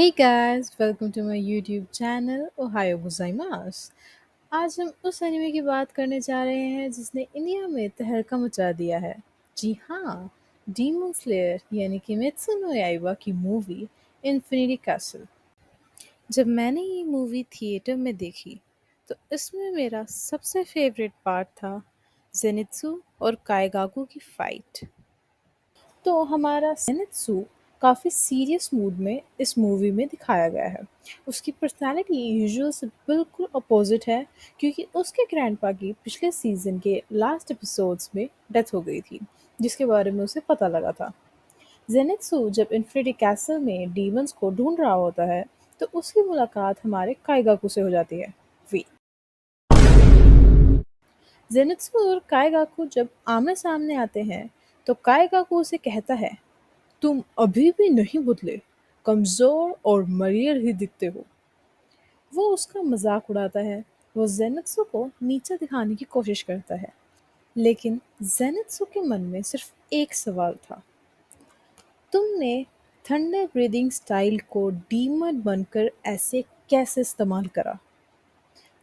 Hey guys, welcome to my YouTube channel Ohayo gozaimasu। आज हम उस एनिमे की बात करने जा रहे हैं जिसने इंडिया में तहलका मचा दिया है। जी हाँ, डीमन स्लेयर यानी किमेत्सु नो याइबा की मूवी इन्फिनिटी कैसल। जब मैंने ये मूवी थिएटर में देखी तो इसमें मेरा सबसे फेवरेट पार्ट था जेनित्सु और काइगाकू की फाइट। तो हमारा सेनित्सु काफ़ी सीरियस मूड में इस मूवी में दिखाया गया है। उसकी पर्सनैलिटी यूजुअल से बिल्कुल अपोजिट है क्योंकि उसके ग्रैंडपा की पिछले सीज़न के लास्ट एपिसोड्स में डेथ हो गई थी, जिसके बारे में उसे पता लगा था। जेनित्सु जब इन्फिनिटी कैसल में डीमंस को ढूंढ रहा होता है, तो उसकी मुलाकात हमारे काइगाकू से हो जाती है। वी जेनित्सु और काइगाकू जब आमने-सामने आते हैं, तो काइगाकू उसे कहता है, तुम अभी भी नहीं बदले, कमजोर और मरियर ही दिखते हो। वो उसका मजाक उड़ाता है। वो जेनित्सु को नीचा दिखाने की कोशिश करता है, लेकिन जेनित्सु के मन में सिर्फ एक सवाल था। तुमने थंडर ब्रीदिंग स्टाइल को डीमन बनकर ऐसे कैसे इस्तेमाल करा?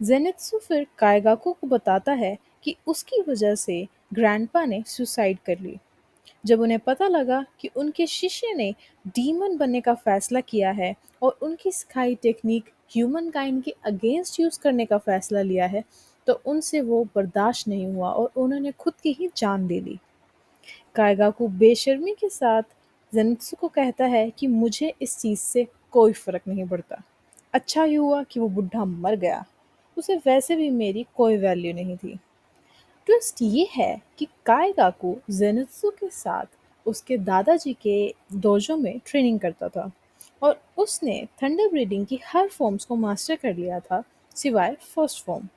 जेनित्सु फिर काइगाकू को बताता है कि उसकी वजह से ग्रैंडपा ने सुसाइड कर ली। जब उन्हें पता लगा कि उनके शिष्य ने डीमन बनने का फैसला किया है और उनकी सिखाई टेक्निक ह्यूमन काइंड के अगेंस्ट यूज करने का फैसला लिया है, तो उनसे वो बर्दाश्त नहीं हुआ और उन्होंने खुद की ही जान ले ली। कायगाकू बेशर्मी के साथ जेनित्सु को कहता है कि मुझे इस चीज से कोई फर्क नहीं पड़ता। अच्छा ही हुआ कि वो बुढ़ा मर गया। उसे वैसे भी मेरी कोई वैल्यू नहीं थी। ट्विस्ट ये है कि काइगाकू जेनित्सु के साथ उसके दादाजी के डोजो में ट्रेनिंग करता था और उसने थंडर ब्रीडिंग की हर फॉर्म्स को मास्टर कर लिया था, सिवाय फर्स्ट फॉर्म।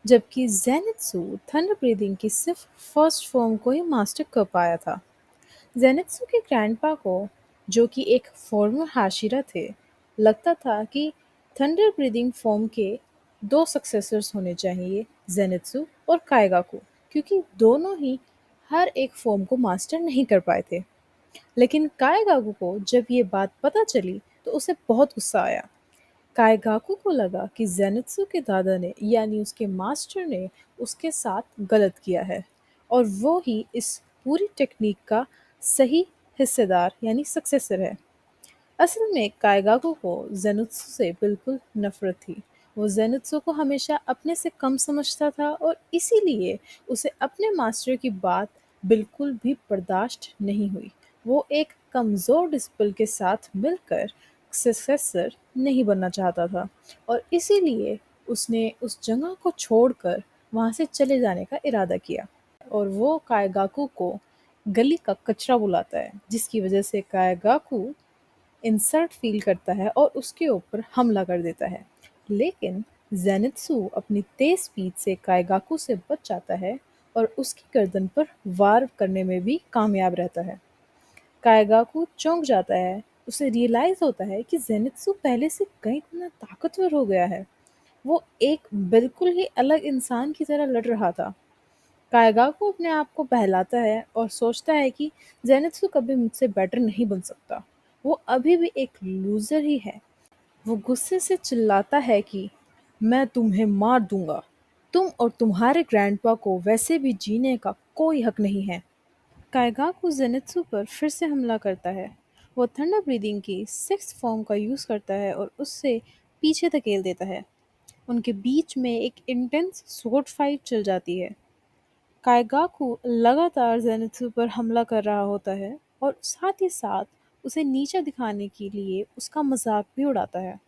जबकि जेनित्सु थंडर ब्रीदिंग की सिर्फ फर्स्ट फॉर्म को ही मास्टर कर पाया था। जेनित्सु के ग्रैंडपा को, जो कि एक फॉर्मर हाशिरा थे, लगता था कि थंडर ब्रीदिंग फॉर्म के दो सक्सेसर्स होने चाहिए, जेनित्सु और काइगाकू, क्योंकि दोनों ही हर एक फॉर्म को मास्टर नहीं कर पाए थे। लेकिन काइगाकू को जब ये बात पता चली तो उसे बहुत गुस्सा आया। काइगाकू को लगा कि जेनित्सु के दादा ने यानी उसके मास्टर ने उसके साथ गलत किया है और वो ही इस पूरी टेक्निक का सही हिस्सेदार यानी सक्सेसर है। असल में काइगाकू को जेनित्सु से बिल्कुल नफरत थी। वो जेनित्सु को हमेशा अपने से कम समझता था और इसीलिए उसे अपने मास्टर की बात बिल्कुल भी बर्दाश्त नहीं हुई। वो एक कमज़ोर डिस्पल के साथ मिलकर सक्सेसर नहीं बनना चाहता था और इसीलिए उसने उस जगह को छोड़कर वहाँ से चले जाने का इरादा किया। और वो कायगाकू को गली का कचरा बुलाता है, जिसकी वजह से कायगाकू इंसल्ट फील करता है और उसके ऊपर हमला कर देता है। लेकिन जेनित्सु अपनी तेज स्पीड से काइगाकू से बच जाता है और उसकी गर्दन पर वार करने में भी कामयाब रहता है। काइगाकू चौंक जाता है। उसे रियलाइज होता है कि जेनित्सु पहले से कई गुना ताकतवर हो गया है। वो एक बिल्कुल ही अलग इंसान की तरह लड़ रहा था। काइगाकू अपने आप को बहलाता है और सोचता है कि जेनित्सु कभी मुझसे बेटर नहीं बन सकता। वो अभी भी एक लूजर ही है। वो गुस्से से चिल्लाता है कि मैं तुम्हें मार दूंगा। तुम और तुम्हारे ग्रैंडपा को वैसे भी जीने का कोई हक नहीं है। काइगाकू जेनित्सु पर फिर से हमला करता है। वो थंडर ब्रीदिंग की सिक्स्थ फॉर्म का यूज करता है और उससे पीछे धकेल देता है। उनके बीच में एक इंटेंस स्वॉर्ड फाइट चल जाती है। काइगाकू लगातार जेनित्सु पर हमला कर रहा होता है और साथ ही साथ उसे नीचा दिखाने के लिए उसका मजाक भी उड़ाता है।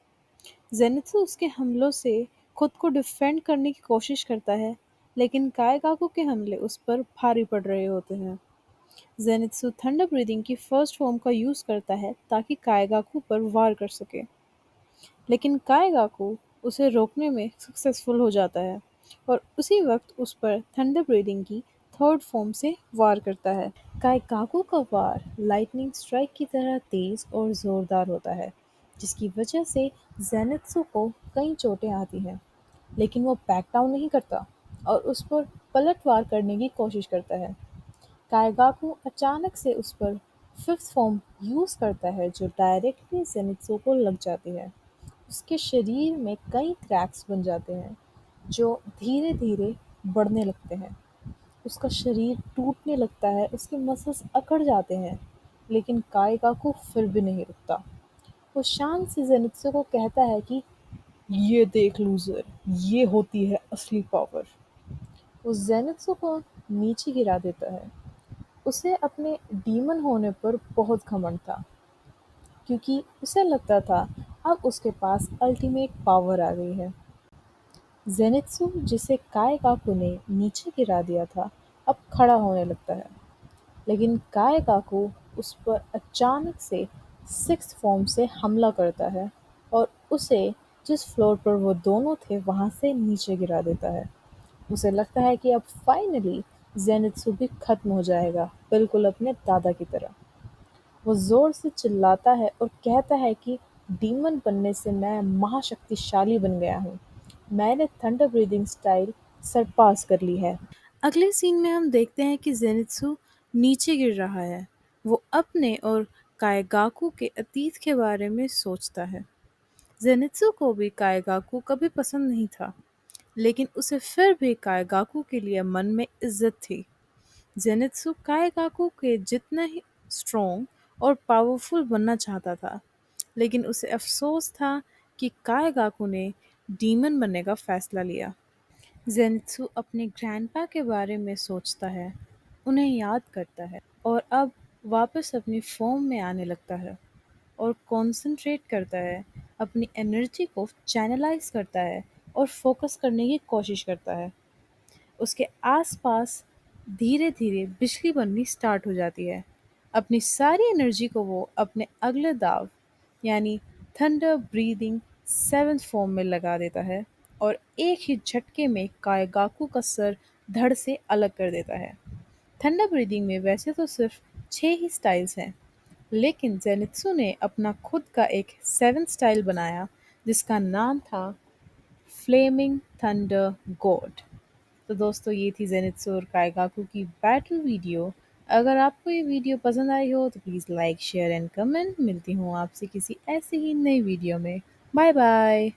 जेनित्सु उसके हमलों से खुद को डिफेंड करने की कोशिश करता है, लेकिन काइगाकू के हमले उस पर भारी पड़ रहे होते हैं। जेनित्सु थंडर ब्रीदिंग की फर्स्ट फॉर्म का यूज करता है ताकि काइगाकू पर वार कर सके, लेकिन काइगाकू उसे रोकने में सक्सेसफुल हो जाता है और उसी वक्त उस पर थंडर ब्रीदिंग की थर्ड फॉर्म से वार करता है। काइगाकू का वार लाइटनिंग स्ट्राइक की तरह तेज और जोरदार होता है, जिसकी वजह से जेनित्सु को कई चोटें आती हैं, लेकिन वो बैक डाउन नहीं करता और उस पर पलटवार करने की कोशिश करता है। काइगाकू अचानक से उस पर फिफ्थ फॉर्म यूज़ करता है जो डायरेक्टली जेनित्सु को लग जाती है। उसके शरीर में कई क्रैक्स बन जाते हैं जो धीरे धीरे बढ़ने लगते हैं। उसका शरीर टूटने लगता है, उसके मसल्स अकड़ जाते हैं, लेकिन काइगाकू फिर भी नहीं रुकता। वो शान से जेनित्सु को कहता है कि ये देख लूजर, ये होती है असली पावर। वो जेनित्सु को नीचे गिरा देता है। उसे अपने डीमन होने पर बहुत घमंड था, क्योंकि उसे लगता था अब उसके पास अल्टीमेट पावर आ गई है। जेनित्सु जिसे काइगाकू ने नीचे गिरा दिया था, अब खड़ा होने लगता है, लेकिन काइगाकू उस पर अचानक से सिक्स्थ फॉर्म से हमला करता है और उसे जिस फ्लोर पर वो दोनों थे वहां से नीचे गिरा देता है। उसे लगता है कि अब फाइनली जेनित्सु भी खत्म हो जाएगा, बिल्कुल अपने दादा की तरह। वो जोर से चिल्लाता है और कहता है कि डीमन बनने से मैं महाशक्तिशाली बन गया हूँ। मैंने थंडर ब्रीदिंग स्टाइल सरपास कर ली है। अगले सीन में हम देखते हैं कि जेनित्सु नीचे गिर रहा है। वो अपने और काएगाकू के अतीत के बारे में सोचता है। जेनित्सु को भी काएगाकू कभी पसंद नहीं था, लेकिन उसे फिर भी काएगाकू के लिए मन में इज्जत थी। जेनित्सु काएगाकू के जितना ही स्ट्रॉन्ग और पावरफुल बनना चाहता था, लेकिन उसे अफसोस था कि काएगाकू ने डीमन बनने का फैसला लिया। जेनित्सु अपने ग्रैंडपा के बारे में सोचता है, उन्हें याद करता है और अब वापस अपनी फॉर्म में आने लगता है और कंसंट्रेट करता है, अपनी एनर्जी को चैनलाइज करता है और फोकस करने की कोशिश करता है। उसके आसपास धीरे-धीरे बिजली बननी स्टार्ट हो जाती है। अपनी सारी एनर्जी को वो अपने अगले दाव यानी थंडर ब्रीदिंग सेवंथ फॉर्म में लगा देता है और एक ही झटके में कायगाकू का सर धड़ से अलग कर देता है। थंडर ब्रीदिंग में वैसे तो सिर्फ 6 ही स्टाइल्स हैं, लेकिन जेनित्सु ने अपना खुद का एक सेवन स्टाइल बनाया जिसका नाम था फ्लेमिंग थंडर गॉड। तो दोस्तों ये थी जेनित्सु और काइगाकू की बैटल वीडियो। अगर आपको ये वीडियो पसंद आई हो तो please like share and comment. मिलती हूँ आपसे किसी ऐसे ही नई वीडियो में। Bye bye.